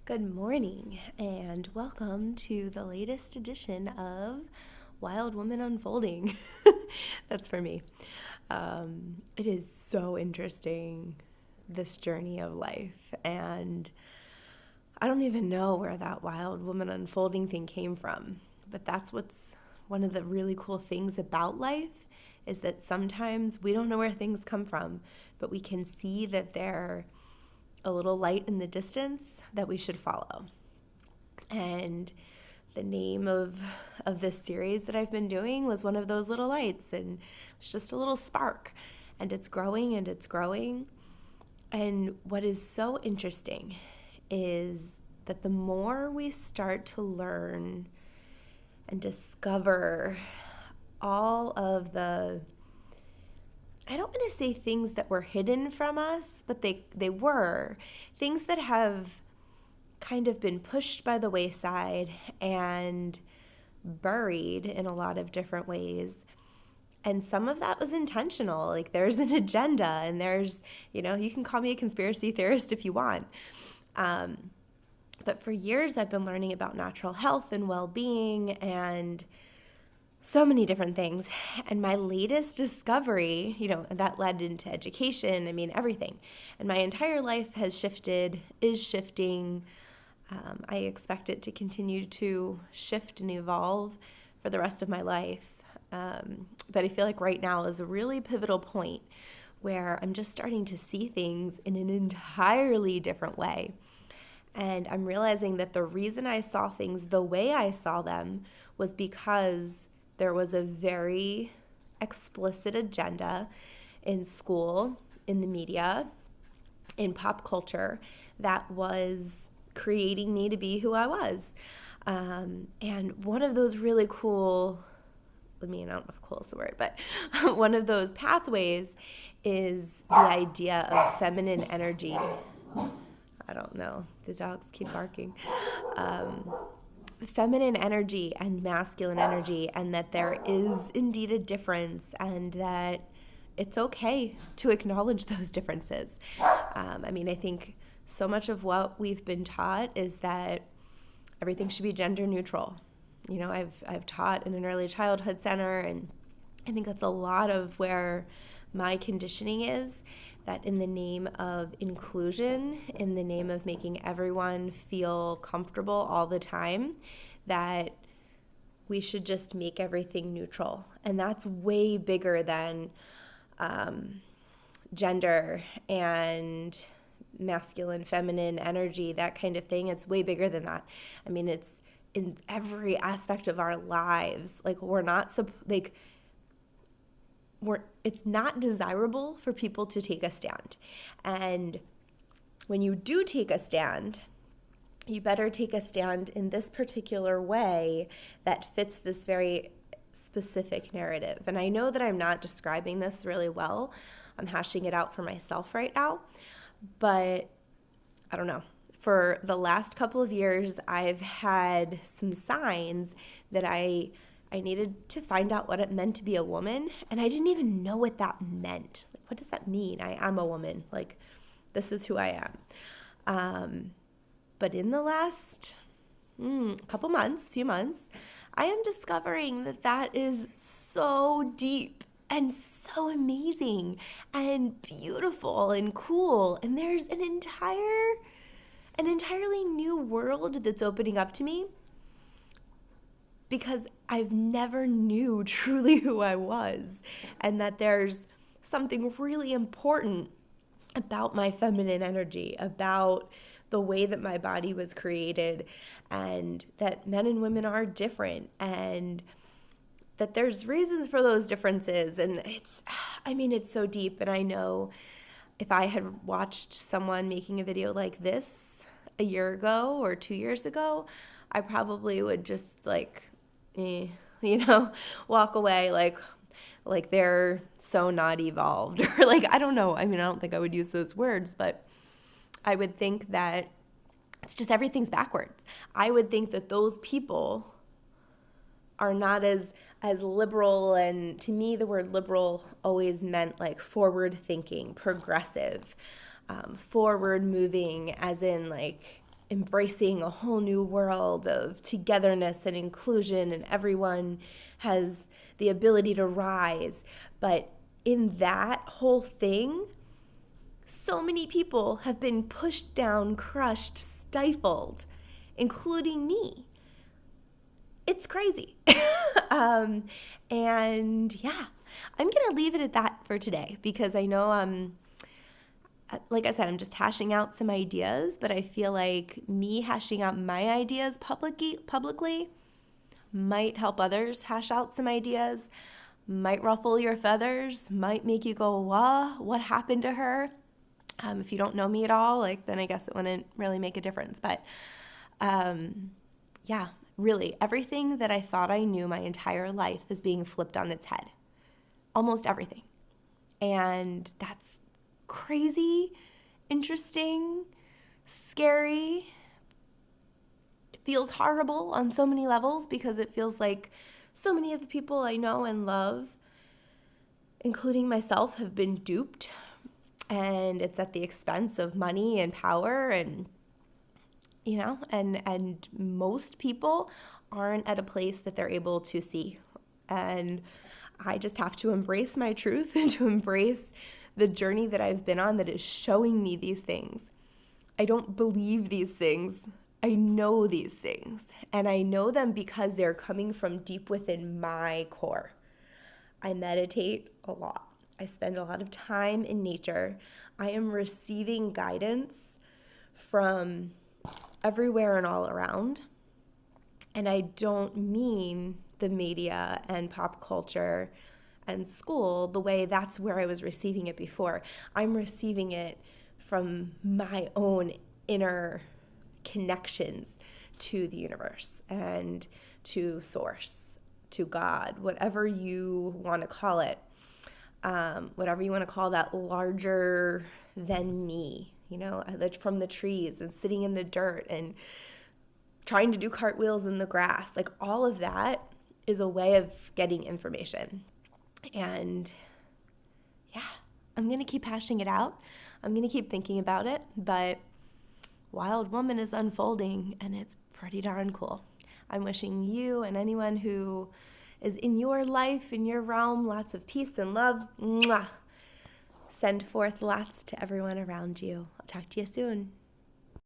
Good morning, and welcome to the latest edition of Wild Woman Unfolding. That's for me. It is so interesting, this journey of life, and I don't even know where that Wild Woman Unfolding thing came from, but that's what's one of the really cool things about life is that sometimes we don't know where things come from, but we can see that they're a little light in the distance that we should follow. And the name of this series that I've been doing was one of those little lights, and it's just a little spark, and it's growing and it's growing. And what is so interesting is that the more we start to learn and discover all of the, I don't want to say things that were hidden from us, but they were things that have kind of been pushed by the wayside and buried in a lot of different ways. And some of that was intentional. Like there's an agenda, and there's, you can call me a conspiracy theorist if you want. But for years, I've been learning about natural health and well-being and so many different things. And my latest discovery, that led into education, everything. And my entire life is shifting. I expect it to continue to shift and evolve for the rest of my life. But I feel like right now is a really pivotal point where I'm just starting to see things in an entirely different way. And I'm realizing that the reason I saw things the way I saw them was because there was a very explicit agenda in school, in the media, in pop culture that was creating me to be who I was. And one of those really cool, I don't know if cool is the word, but one of those pathways is the idea of feminine energy. I don't know. The dogs keep barking. Feminine energy and masculine energy, and that there is indeed a difference, and that it's okay to acknowledge those differences. I think so much of what we've been taught is that everything should be gender neutral. I've taught in an early childhood center, and I think that's a lot of where my conditioning is, that in the name of inclusion, in the name of making everyone feel comfortable all the time, that we should just make everything neutral. And that's way bigger than gender and masculine, feminine energy, that kind of thing. It's way bigger than that. It's in every aspect of our lives. It's not desirable for people to take a stand. And when you do take a stand, you better take a stand in this particular way that fits this very specific narrative. And I know that I'm not describing this really well. I'm hashing it out for myself right now. But I don't know. For the last couple of years, I've had some signs that I needed to find out what it meant to be a woman, and I didn't even know what that meant. What does that mean? I am a woman. This is who I am. But in the last few months, I am discovering that is so deep and so amazing and beautiful and cool. And there's an entirely new world that's opening up to me, because I've never knew truly who I was, and that there's something really important about my feminine energy, about the way that my body was created, and that men and women are different, and that there's reasons for those differences. And it's so deep. And I know if I had watched someone making a video like this a year ago or 2 years ago, I probably would just walk away like they're so not evolved, or I don't know. I don't think I would use those words, but I would think that it's just everything's backwards. I would think that those people are not as liberal, and to me the word liberal always meant forward thinking, progressive, forward moving, as in embracing a whole new world of togetherness and inclusion, and everyone has the ability to rise. But in that whole thing, so many people have been pushed down, crushed, stifled, including me. It's crazy. And yeah, I'm going to leave it at that for today, because I know, like I said, I'm just hashing out some ideas, but I feel like me hashing out my ideas publicly might help others hash out some ideas, might ruffle your feathers, might make you go, "Wah, what happened to her?" If you don't know me at all, like, then I guess it wouldn't really make a difference. But yeah, really, everything that I thought I knew my entire life is being flipped on its head. Almost everything. And that's crazy, interesting, scary. It feels horrible on so many levels, because it feels like so many of the people I know and love, including myself, have been duped. And it's at the expense of money and power, and and most people aren't at a place that they're able to see. And I just have to embrace my truth and to embrace the journey that I've been on that is showing me these things. I don't believe these things. I know these things. And I know them because they're coming from deep within my core. I meditate a lot. I spend a lot of time in nature. I am receiving guidance from everywhere and all around. And I don't mean the media and pop culture and school the way that's where I was receiving it before. I'm receiving it from my own inner connections to the universe and to source, to God, whatever you want to call it. Whatever you want to call that larger than me, from the trees and sitting in the dirt and trying to do cartwheels in the grass. Like, all of that is a way of getting information. And yeah, I'm going to keep hashing it out. I'm going to keep thinking about it. But Wild Woman is unfolding, and it's pretty darn cool. I'm wishing you and anyone who is in your life, in your realm, lots of peace and love. Mwah. Send forth lots to everyone around you. I'll talk to you soon.